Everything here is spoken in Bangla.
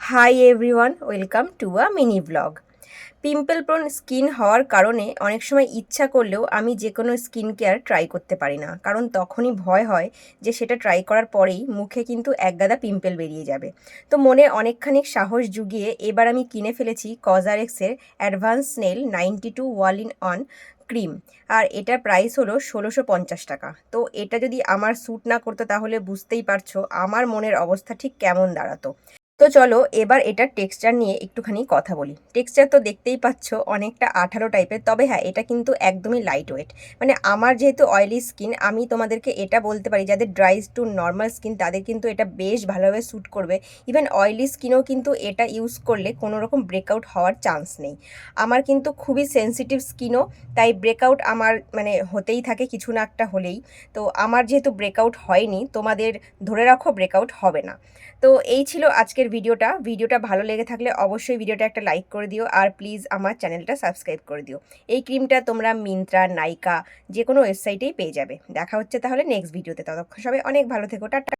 Hi everyone, welcome to a mini blog. Pimple prone skin হওয়ার কারণে অনেক সময় ইচ্ছা করলেও আমি যে কোনো স্কিন কেয়ার ট্রাই করতে পারি না, কারণ তখনই ভয় হয় যে সেটা ট্রাই করার পরেই মুখে কিন্তু একগাদা পিম্পল বেরিয়ে যাবে। তো মনে অনেকখানি সাহস জুগিয়ে এবার আমি কিনে ফেলেছি কজারেক্সের advance snail 92 all in one cream. আর এটার প্রাইস হলো ১৬৫০ টাকা। তো এটা যদি আমার স্যুট না করতো তাহলে বুঝতেই পারছো আমার মনের অবস্থা ঠিক কেমন দাঁড়াতো। তো চলো এবার এটার টেক্সচার নিয়ে একটুখানি কথা বলি। টেক্সচার তো দেখতেই পাচ্ছ অনেকটা আঠালো টাইপের, তবে হ্যাঁ এটা কিন্তু একদমই লাইট ওয়েট। মানে আমার যেহেতু অয়েলি স্কিন, আমি তোমাদেরকে এটা বলতে পারি যাদের ড্রাই টু নর্মাল স্কিন তাদের কিন্তু এটা বেশ ভালোভাবে স্যুট করবে। ইভেন অয়েলি স্কিনও কিন্তু এটা ইউজ করলে কোনো রকম ব্রেকআউট হওয়ার চান্স নেই। আমার কিন্তু খুবই সেনসিটিভ স্কিনও, তাই ব্রেকআউট আমার মানে হতেই থাকে কিছু না একটা হলেই। তো আমার যেহেতু ব্রেকআউট হয়নি, তোমাদের ধরে রাখো ব্রেকআউট হবে না। তো এই ছিল আজকের ভিডিওটা ভালো লেগে থাকলে অবশ্যই ভিডিওটা একটা লাইক করে দিও, আর প্লিজ আমার চ্যানেলটা সাবস্ক্রাইব করে দিও। এই ক্রিমটা তোমরা মিন্ত্রা, নাইকা যে কোনো ওয়েবসাইটেই পেয়ে যাবে। দেখা হচ্ছে তাহলে নেক্সট ভিডিওতে। ততক্ষণ সবাই অনেক ভালো থেকো, টাটা।